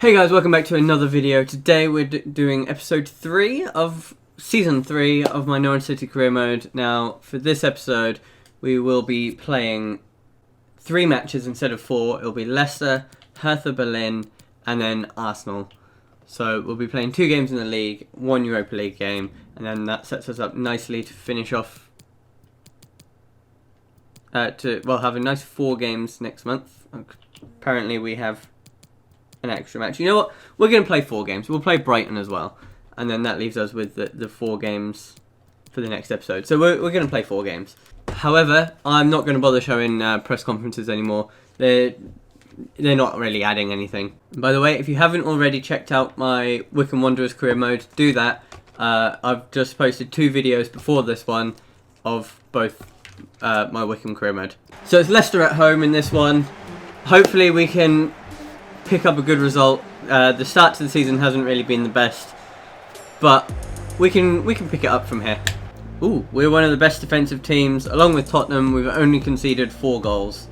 Hey guys, welcome back to another video. Today we're doing episode 3 of season 3 of my Norwich City career mode. Now, for this episode, we will be playing 3 matches instead of 4. It'll be Leicester, Hertha Berlin, and then Arsenal. So we'll be playing 2 games in the league, 1 Europa League game, and then that sets us up nicely to finish off. Have a nice 4 games next month. Apparently we have an extra match. You know what? We're going to play 4 games. We'll play Brighton as well. And then that leaves us with the 4 games for the next episode. So we're going to play 4 games. However, I'm not going to bother showing press conferences anymore. They're not really adding anything. And by the way, if you haven't already checked out my Wycombe Wanderers career mode, do that. I've just posted 2 videos before this one of both my Wycombe career mode. So it's Leicester at home in this one. Hopefully we can pick up a good result. The start to the season hasn't really been the best, but we can pick it up from here. Ooh, we're one of the best defensive teams. Along with Tottenham, we've only conceded 4 goals.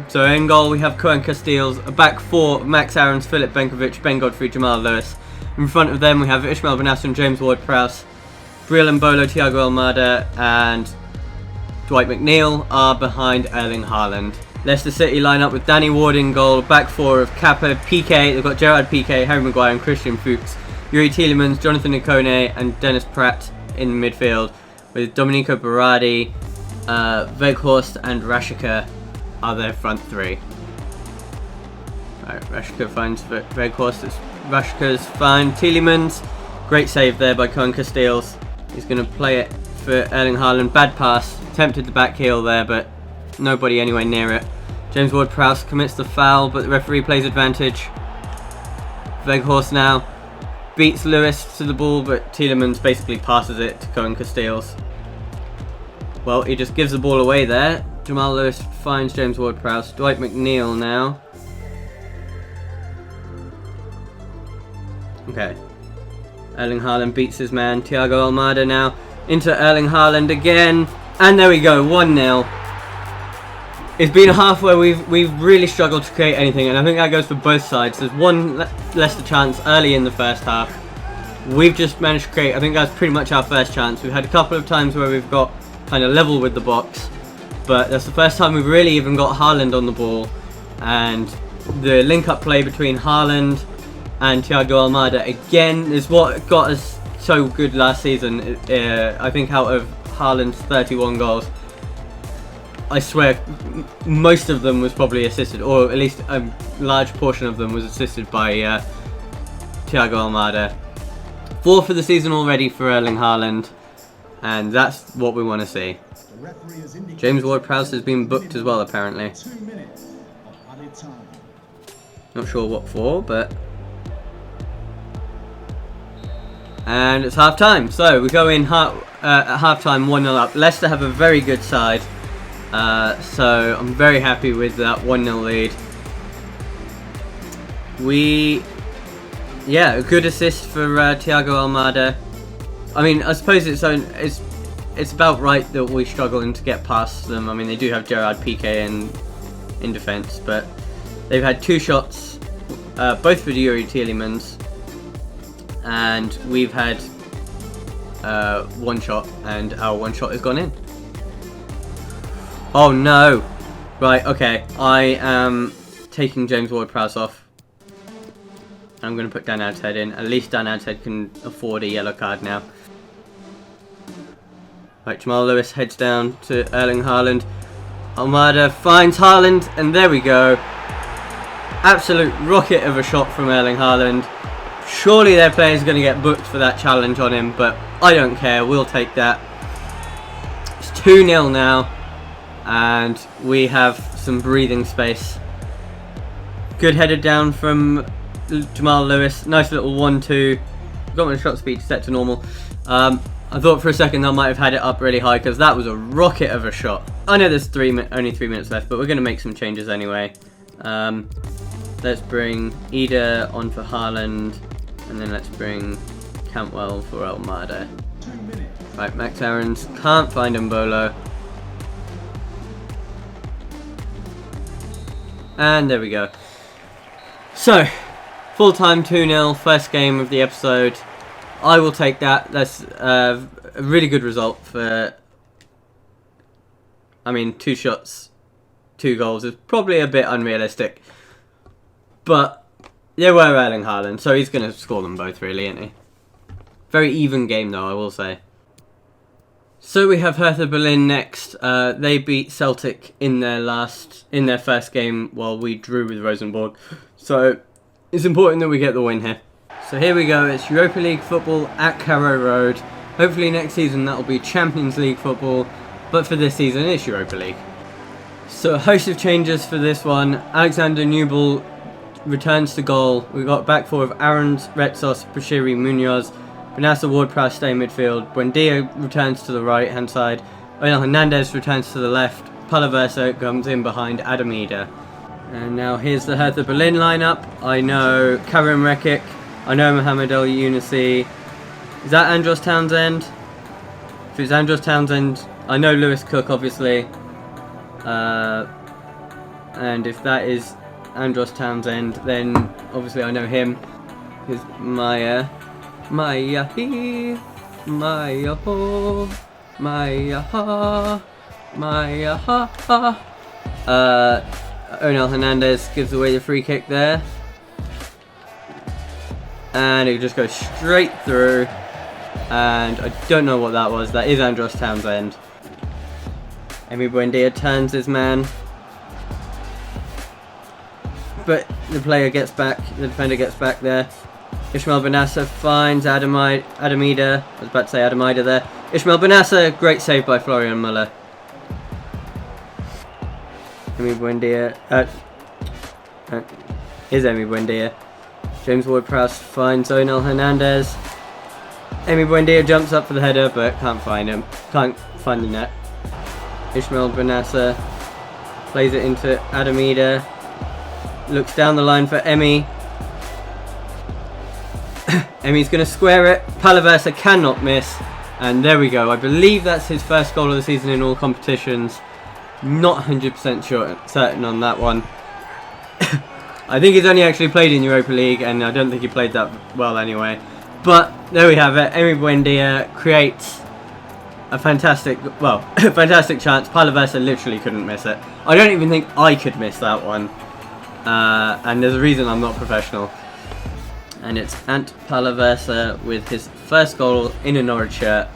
So in goal we have Cohen Casteels, a back 4, Max Aarons, Philip Benkovic, Ben Godfrey, Jamal Lewis. In front of them we have Ishmael Benasser and James Ward-Prowse. Brill Embolo, Thiago Almada and Dwight McNeil are behind Erling Haaland. Leicester City line up with Danny Ward in goal, back 4 of Kappa, Piqué, they've got Gerard Piqué, Harry Maguire and Christian Fuchs, Yuri Tielemans, Jonathan Ikone and Dennis Pratt in midfield, with Domenico Berardi, Weghorst and Rashica are their front 3. Right, Rashica finds Weghorst, Rashica's fine, Tielemans, great save there by Cohen Casteels, he's going to play it for Erling Haaland, bad pass, attempted the back heel there but nobody anywhere near it. James Ward-Prowse commits the foul, but the referee plays advantage. Weghorst now beats Lewis to the ball, but Tielemans basically passes it to Cohen Casteels. Well, he just gives the ball away there. Jamal Lewis finds James Ward-Prowse. Dwight McNeil now. Okay. Erling Haaland beats his man. Thiago Almada now into Erling Haaland again. And there we go, 1-0. It's been a half where we've really struggled to create anything, and I think that goes for both sides. There's one Leicester chance early in the first half. We've just managed to create, I think that's pretty much our first chance. We've had a couple of times where we've got kind of level with the box, but that's the first time we've really even got Haaland on the ball. And the link-up play between Haaland and Thiago Almada, again, is what got us so good last season. I think out of Haaland's 31 goals, I swear most of them was probably assisted, or at least a large portion of them was assisted by Thiago Almada. 4 for the season already for Erling Haaland, and that's what we want to see. James Ward-Prowse has been booked as well apparently. Not sure what for, but... And it's half time, so we go in at half time 1-0 up. Leicester have a very good side. So I'm very happy with that 1-0 lead. A good assist for Thiago Almada. I mean, I suppose it's about right that we're struggling to get past them. I mean, they do have Gerard Piqué in defence, but they've had 2 shots, both for Yuri Tielemans, and we've had 1 shot, and our 1 shot has gone in. Oh no! Right, okay. I am taking James Ward-Prowse off. I'm going to put Dan Adhead in. At least Dan Adhead can afford a yellow card now. Right, Jamal Lewis heads down to Erling Haaland. Almada finds Haaland, and there we go. Absolute rocket of a shot from Erling Haaland. Surely their player's going to get booked for that challenge on him, but I don't care. We'll take that. It's 2-0 now. And we have some breathing space. Good headed down from Jamal Lewis. Nice little 1-2. Got my shot speed set to normal. I thought for a second I might have had it up really high because that was a rocket of a shot. I know there's only 3 minutes left, but we're going to make some changes anyway. Let's bring Idah on for Haaland, and then let's bring Cantwell for Almada. Right, Max Aarons can't find Embolo. And there we go. So, full time 2-0, first game of the episode. I will take that. That's a really good result for... I mean, 2 shots, 2 goals is probably a bit unrealistic. But they were Erling Haaland, so he's going to score them both, really, isn't he? Very even game, though, I will say. So we have Hertha Berlin next. They beat Celtic in their first game, while we drew with Rosenborg. So it's important that we get the win here. So here we go. It's Europa League football at Carrow Road. Hopefully next season that will be Champions League football, but for this season it's Europa League. So a host of changes for this one. Alexander Nubel returns to goal. We've got back four of Aarons, Retsos, Bashiri, Munoz. Vanessa Ward-Prowse stay midfield. Buendia returns to the right hand side. Hernandez returns to the left. Palaversa comes in behind Adam Idah. And now here's the Hertha Berlin lineup. I know Karim Rekic. I know Mohamed El Younisi. Is that Andros Townsend? If it's Andros Townsend, I know Lewis Cook, obviously. And if that is Andros Townsend, then obviously I know him. Here's Maya he, Maya ho, Maya ha, Maya ha ha. Onel Hernandez gives away the free kick there. And it just goes straight through. And I don't know what that was. That is Andros Townsend. Emi Buendia turns his man. But the player gets back. The defender gets back there. Ismail Benassa finds Adam Idah. I was about to say Adam Idah there. Ismail Benassa, great save by Florian Müller. Emi Buendia. Is Emi Buendia. James Ward-Prowse finds Onel Hernandez. Emi Buendia jumps up for the header, but can't find him. Can't find the net. Ismail Benassa plays it into Adam Idah. Looks down the line for Emi. Emi's going to square it. Palaversa cannot miss. And there we go. I believe that's his first goal of the season in all competitions. Not 100% certain on that one. I think he's only actually played in Europa League, and I don't think he played that well anyway. But there we have it. Emi Buendia creates a fantastic chance. Palaversa literally couldn't miss it. I don't even think I could miss that one. And there's a reason I'm not professional. And it's Ant Palaversa with his first goal in a Norwich shirt.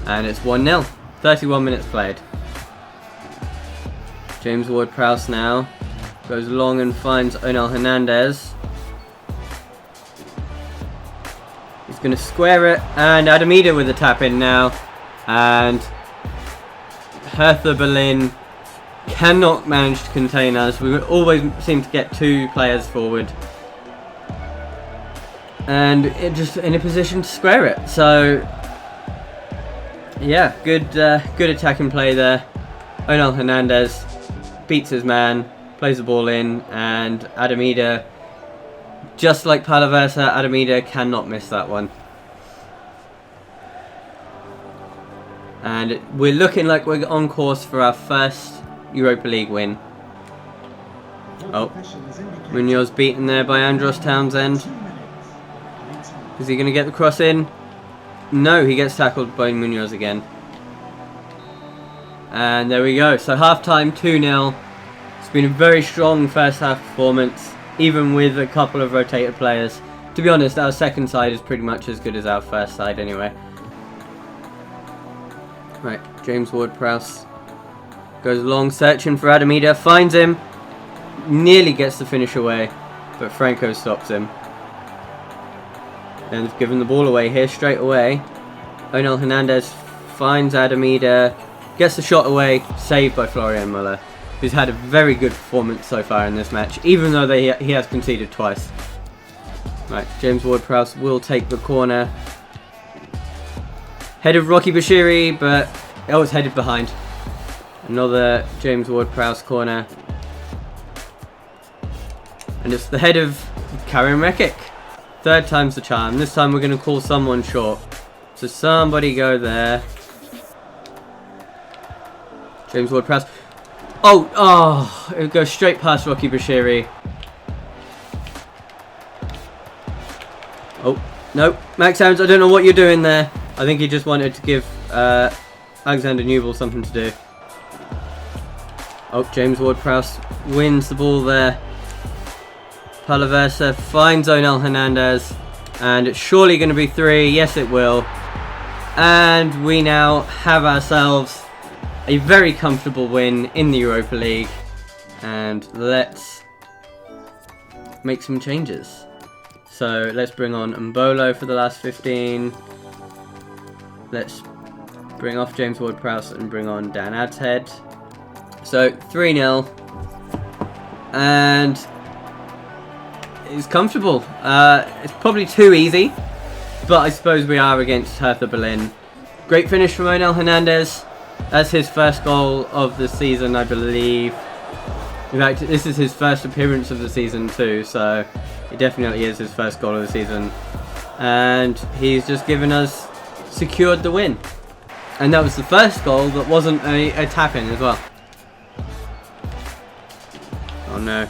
And it's 1-0. 31 minutes played. James Ward-Prowse now goes long and finds Onel Hernandez. He's going to square it. And Adam Idah with the tap in now. And Hertha Berlin cannot manage to contain us. We always seem to get 2 players forward. And it just in a position to square it. So yeah, good attacking play there. Onel Hernandez beats his man, plays the ball in, and Adam Idah, just like Palaversa, Adam Idah cannot miss that one. And we're looking like we're on course for our first Europa League win. Oh, Munoz beaten there by Andros Townsend. Is he going to get the cross in? No, he gets tackled by Munoz again. And there we go. So half-time, 2-0. It's been a very strong first half performance, even with a couple of rotated players. To be honest, our second side is pretty much as good as our first side anyway. Right, James Ward-Prowse goes long, searching for Adam Idah, finds him, nearly gets the finish away, but Franco stops him. And they've given the ball away here straight away. Onel Hernandez finds Adam Idah, gets the shot away, saved by Florian Müller, who's had a very good performance so far in this match, even though he has conceded twice. Right, James Ward-Prowse will take the corner. Head of Rocky Bashiri, but it's headed behind. Another James Ward-Prowse corner. And it's the head of Karim Rekic. 3rd time's the charm. This time we're going to call someone short. So somebody go there. James Ward-Prowse. Oh, it goes straight past Rocky Bashiri. Oh, no. Max Adams, I don't know what you're doing there. I think he just wanted to give Alexander Newell something to do. Oh, James Ward-Prowse wins the ball there. Palaversa finds Hernandez. And it's surely going to be 3. Yes, it will. And we now have ourselves a very comfortable win in the Europa League. And let's make some changes. So let's bring on Embolo for the last 15. Let's bring off James Ward-Prowse and bring on Dan Adshead. So 3-0. And it's comfortable. It's probably too easy. But I suppose we are against Hertha Berlin. Great finish from Hernandez. That's his first goal of the season, I believe. In fact, this is his first appearance of the season too, so it definitely is his first goal of the season. And he's just secured the win. And that was the first goal that wasn't a tap-in as well. Oh no.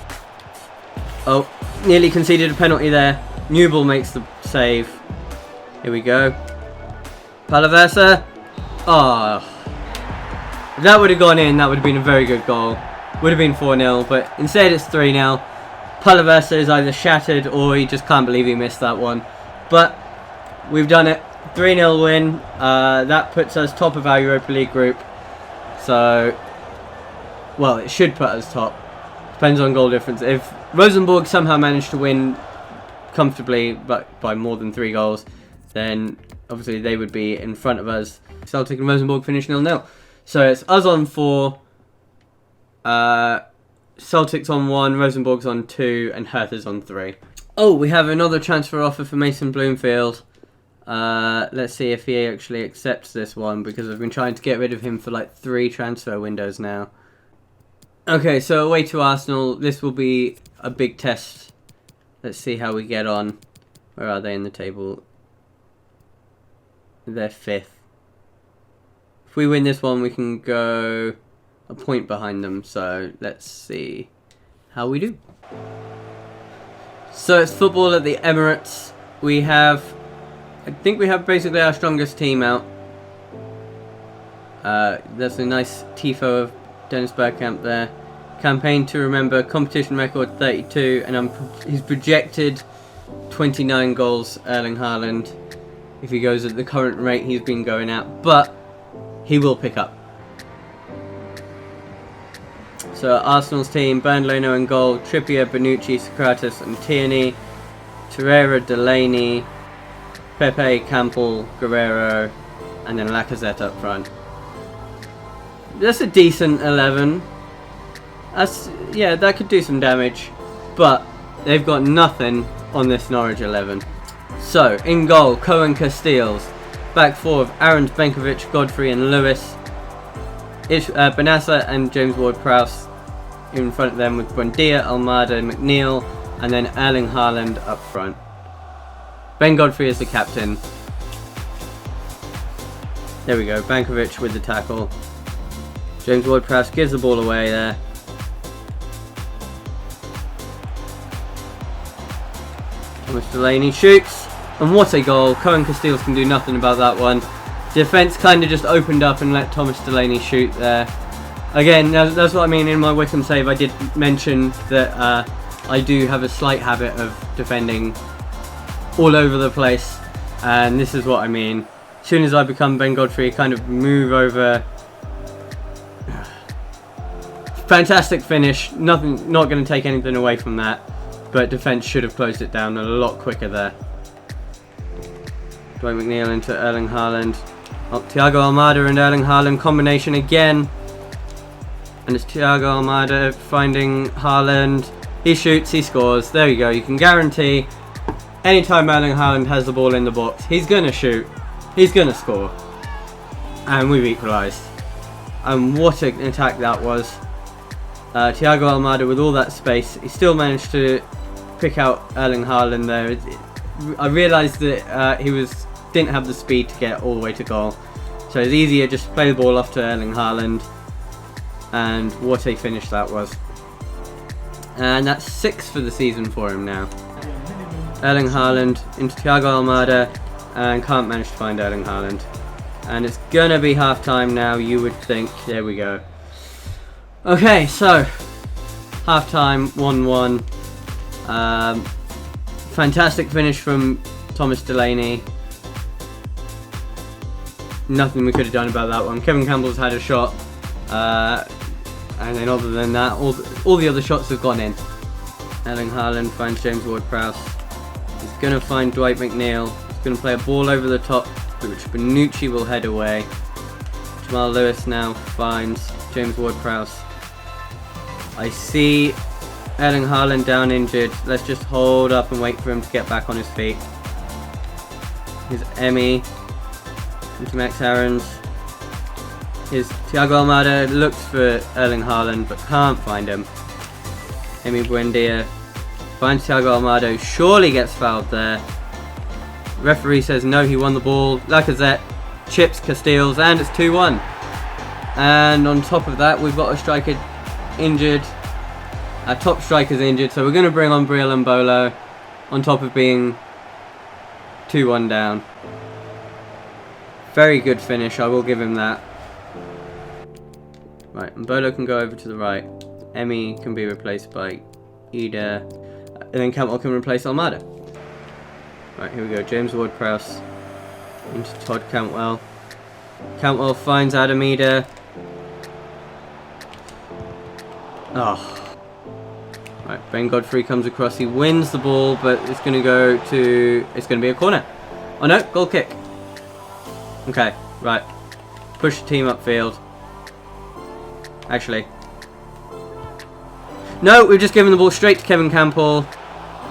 Oh, nearly conceded a penalty there. Newell makes the save. Here we go. Palaversa. Oh. If that would have gone in, that would have been a very good goal. Would have been 4-0, but instead it's 3-0. Palaversa is either shattered or he just can't believe he missed that one. But we've done it. 3-0 win. That puts us top of our Europa League group. So, well, it should put us top. Depends on goal difference. If Rosenborg somehow managed to win comfortably, but by more than 3 goals, then obviously they would be in front of us. Celtic and Rosenborg finish 0-0. So it's us on 4. Celtic's on 1, Rosenborg's on 2, and Hertha's on 3. Oh, we have another transfer offer for Mason Bloomfield. Let's see if he actually accepts this one, because I've been trying to get rid of him for like 3 transfer windows now. Okay, so away to Arsenal. This will be a big test. Let's see how we get on. Where are they in the table? They're 5th. If we win this one, we can go a point behind them. So let's see how we do. So it's football at the Emirates. I think we have basically our strongest team out. That's a nice tifo of Dennis Bergkamp there. Campaign to remember, competition record 32, and he's projected 29 goals, Erling Haaland. If he goes at the current rate he's been going at, but he will pick up. So Arsenal's team, Bernd Leno in goal, Trippier, Bonucci, Socrates and Tierney, Torreira, Delaney, Pepe, Campbell, Guerrero, and then Lacazette up front. That's a decent 11. Yeah, that could do some damage, but they've got nothing on this Norwich 11. So, in goal, Cohen Casteels. Back 4 of Aarons, Benkovic, Godfrey and Lewis. Benassa and James Ward-Prowse in front of them with Buendia, Almada, McNeil, and then Erling Haaland up front. Ben Godfrey is the captain. There we go, Benkovic with the tackle. James Ward-Prowse gives the ball away there. Thomas Delaney shoots, and what a goal. Cohen Casteels can do nothing about that one. Defence kind of just opened up and let Thomas Delaney shoot there. Again, that's what I mean in my Wickham save. I did mention that I do have a slight habit of defending all over the place, and this is what I mean. As soon as I become Ben Godfrey, kind of move over. Fantastic finish. Not going to take anything away from that. But defence should have closed it down a lot quicker there. Dwight McNeil into Erling Haaland. Oh, Thiago Almada and Erling Haaland combination again. And it's Thiago Almada finding Haaland. He shoots, he scores. There you go. You can guarantee anytime Erling Haaland has the ball in the box, he's going to shoot. He's going to score. And we've equalised. And what an attack that was. Thiago Almada with all that space. He still managed to pick out Erling Haaland there. I realised that he didn't have the speed to get all the way to goal. So it's easier just to play the ball off to Erling Haaland. And what a finish that was. And that's 6 for the season for him now. Erling Haaland into Thiago Almada, and can't manage to find Erling Haaland. And it's gonna be half time now, you would think. There we go. Okay, so half time, 1-1. Fantastic finish from Thomas Delaney. Nothing we could have done about that one. Kevin Campbell's had a shot, and then other than that, all the other shots have gone in. Erling Haaland finds James Ward-Prowse. He's going to find Dwight McNeil. He's going to play a ball over the top, which Bonucci will head away. Jamal Lewis now finds James Ward-Prowse. I see Erling Haaland down injured. Let's just hold up and wait for him to get back on his feet. Here's Emi into Max Aarons. Here's Thiago Almada. Looks for Erling Haaland but can't find him. Emi Buendia finds Thiago Almada, who surely gets fouled there. Referee says no, he won the ball. Lacazette chips Casteels, and it's 2-1. And on top of that, we've got a striker injured. Our top striker's injured, so we're going to bring on Embolo on top of being 2-1 down. Very good finish, I will give him that. Right, Embolo can go over to the right. Emi can be replaced by Idah, and then Cantwell can replace Almada. Right, here we go. James Ward-Prowse into Todd Cantwell. Cantwell finds Adam Idah. Oh. Right, Ben Godfrey comes across. He wins the ball, but it's going to be a corner. Oh no, goal kick. Okay, right. Push the team upfield. Actually. No, we've just given the ball straight to Kevin Campbell,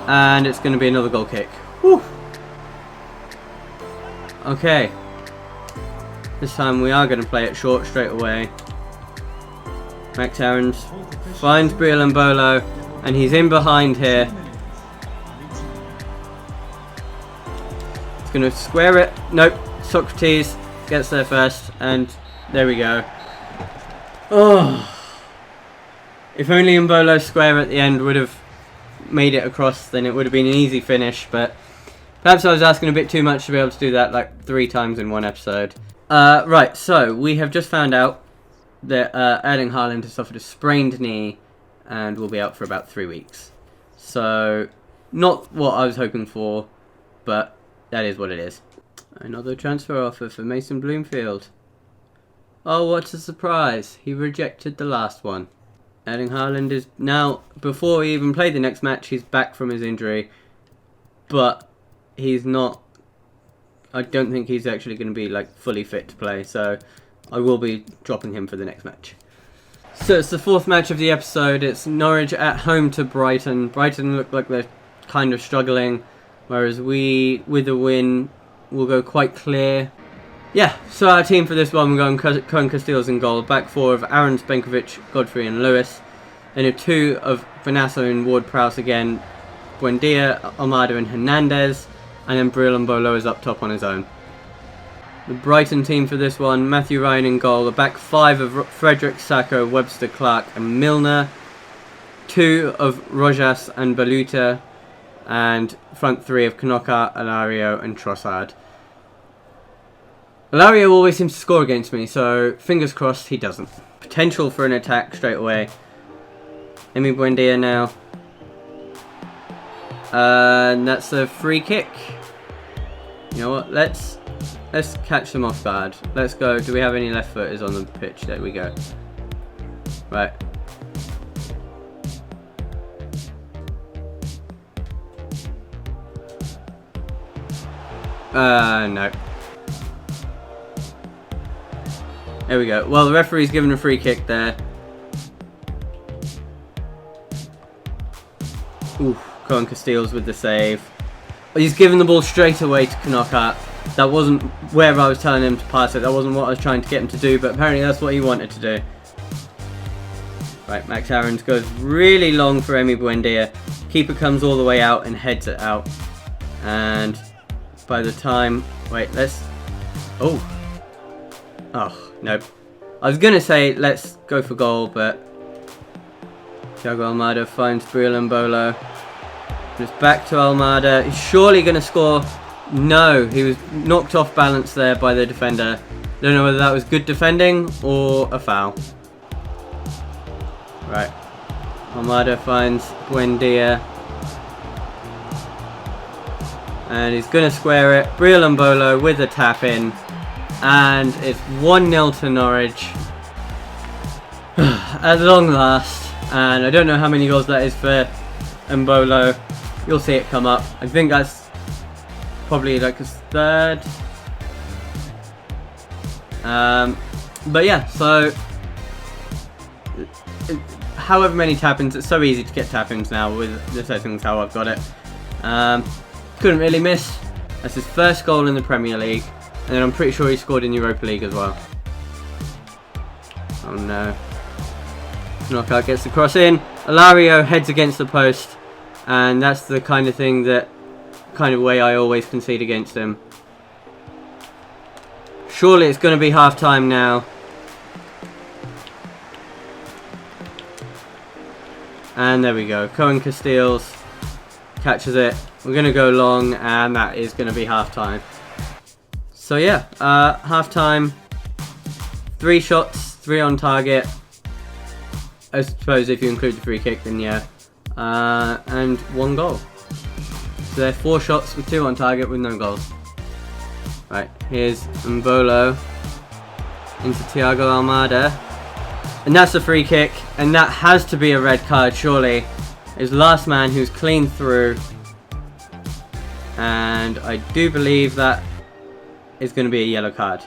and it's going to be another goal kick. Whew. Okay. This time we are going to play it short straight away. Max Aarons finds Embolo, and he's in behind here. He's going to square it. Nope. Socrates gets there first, and there we go. Oh. If only Embolo square at the end would have made it across, then it would have been an easy finish, but perhaps I was asking a bit too much to be able to do that like 3 times in one episode. Right, so we have just found out that Erling Haaland has suffered a sprained knee and will be out for about 3 weeks. So, not what I was hoping for, but that is what it is. Another transfer offer for Mason Bloomfield. Oh, what a surprise. He rejected the last one. Erling Haaland is now, before he even played the next match, he's back from his injury. But he's not, I don't think he's actually going to be like fully fit to play. So I will be dropping him for the next match. So it's the 4th match of the episode. It's Norwich at home to Brighton. Brighton look like they're kind of struggling, whereas we, with a win, will go quite clear. Yeah, so our team for this one, we're going Cohen Casteels in goal. Back 4 of Aarons, Benkovic, Godfrey and Lewis. Then a 2 of Vanasso and Ward-Prowse again. Buendia, Almada and Hernandez. And then Embolo is up top on his own. The Brighton team for this one, Matthew Ryan in goal. The back 5 of Frederick, Sacco, Webster, Clark and Milner. 2 of Rojas and Baluta. And front 3 of Knocker, Alario and Trossard. Alario always seems to score against me, so fingers crossed he doesn't. Potential for an attack straight away. Emi Buendia now. And that's a free kick. You know what? Let's catch them off guard. Let's go. Do we have any left footers on the pitch? There we go. Right. No. There we go. Well, the referee's given a free kick there. Ooh, Cohen Casteels with the save. He's given the ball straight away to Knocker. That wasn't where I was telling him to pass it. That wasn't what I was trying to get him to do, but apparently that's what he wanted to do. Right, Max Aarons goes really long for Emi Buendia. Keeper comes all the way out and heads it out. And by the time... Wait, let's... Oh, nope. I was going to say let's go for goal, but Thiago Almada finds Embolo. It's back to Almada. He's surely going to score. No, he was knocked off balance there by the defender. Don't know whether that was good defending or a foul. Right. Almada finds Buendia. And he's going to square it. Real Embolo with a tap in. And it's 1-0 to Norwich. At long last. And I don't know how many goals that is for Embolo. You'll see it come up. I think that's probably like his third. But yeah, so however many tap-ins, it's so easy to get tap-ins now with the settings how I've got it. Couldn't really miss. That's his first goal in the Premier League, and then I'm pretty sure he scored in Europa League as well. Oh no. Knockout gets the cross in. Alario heads against the post, and that's the kind of thing that way I always concede against him. Surely it's going to be half time now. And there we go. Cohen Casteels catches it. We're going to go long, and that is going to be half time. So yeah, half time. 3 shots, 3 on target. I suppose if you include the free kick, then yeah. And 1 goal. So they're 4 shots with 2 on target with no goals. Right, here's Embolo into Thiago Almada. And that's a free kick, and that has to be a red card, surely. His last man who's clean through. And I do believe that is going to be a yellow card.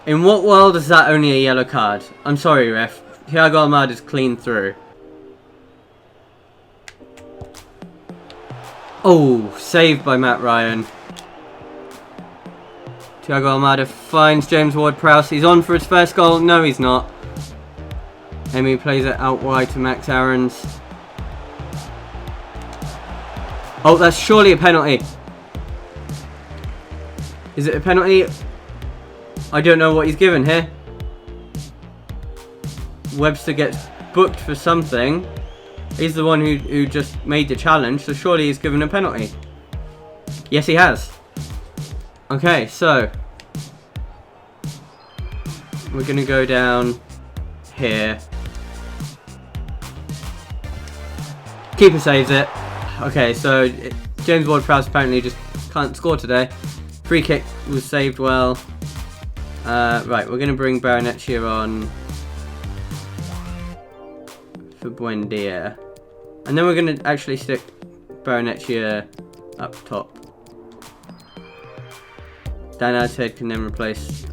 In what world is that only a yellow card? I'm sorry, ref. Thiago Almada's clean through. Oh, saved by Matt Ryan. Thiago Almada finds James Ward-Prowse. He's on for his first goal. No, he's not. Emi plays it out wide to Max Aarons. Oh, that's surely a penalty. Is it a penalty? I don't know what he's given here. Webster gets booked for something. He's the one who just made the challenge, so surely he's given a penalty. Yes, he has. Okay, so we're going to go down here. Keeper saves it. Okay, so James Ward-Prowse apparently just can't score today. Free kick was saved well. Right, we're going to bring Baroneccia on for Buendia. And then we're going to actually stick Baroneccia up top. Dan Adhead can then replace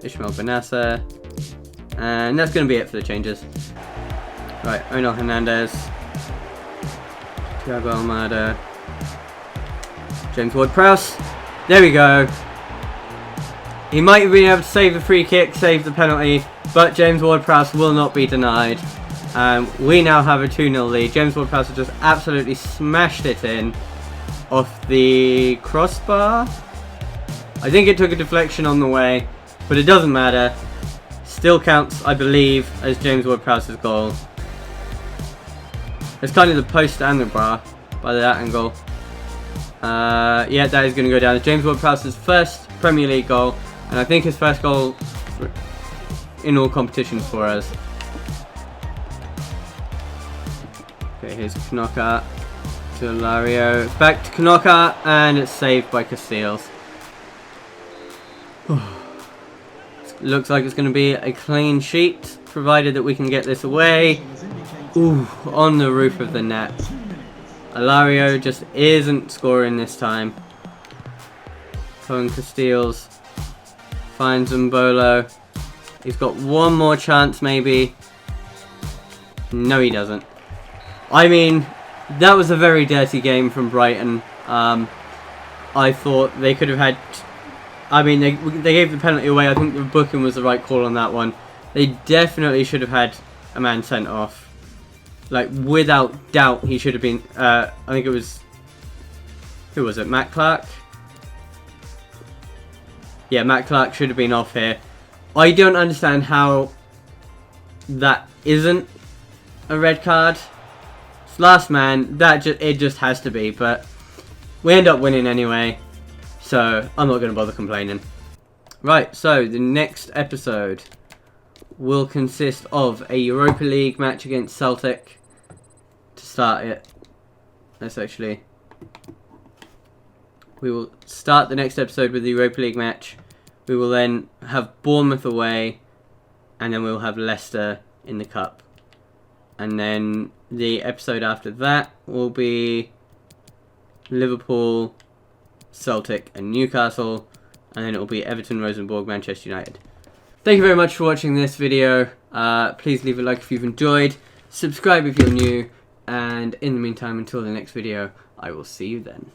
Ishmael Benassa. And that's going to be it for the changes. Right, Onel Hernandez. Thiago Almada. James Ward-Prowse. There we go. He might have been able to save the free kick, save the penalty, but James Ward-Prowse will not be denied. We now have a 2-0 lead. James Ward-Prowse just absolutely smashed it in off the crossbar. I think it took a deflection on the way, but it doesn't matter. Still counts, I believe, as James Ward-Prowse's goal. It's kind of the post and the bar by that angle. Yeah, that is going to go down. It's James Ward-Prowse's first Premier League goal, and I think his first goal in all competitions for us. Okay, here's Knocker to Alario. Back to Knocker, and it's saved by Casteels. Looks like it's going to be a clean sheet, provided that we can get this away. Ooh, on the roof of the net. Alario just isn't scoring this time. Cohen Casteels finds Embolo. He's got one more chance maybe. No, he doesn't. I mean, that was a very dirty game from Brighton. I thought they could have had... I mean, they gave the penalty away. I think the booking was the right call on that one. They definitely should have had a man sent off. Like, without doubt, he should have been... I think it was... Who was it? Matt Clark? Yeah, Matt Clark should have been off here. I don't understand how that isn't a red card Last man, it just has to be, but we end up winning anyway, so I'm not going to bother complaining. Right, so the next episode will consist of a Europa League match against Celtic to start it. We will start the next episode with the Europa League match. We will then have Bournemouth away, and then we'll have Leicester in the Cup. And then the episode after that will be Liverpool, Celtic and Newcastle. And then it will be Everton, Rosenborg, Manchester United. Thank you very much for watching this video. Please leave a like if you've enjoyed. Subscribe if you're new. And in the meantime, until the next video, I will see you then.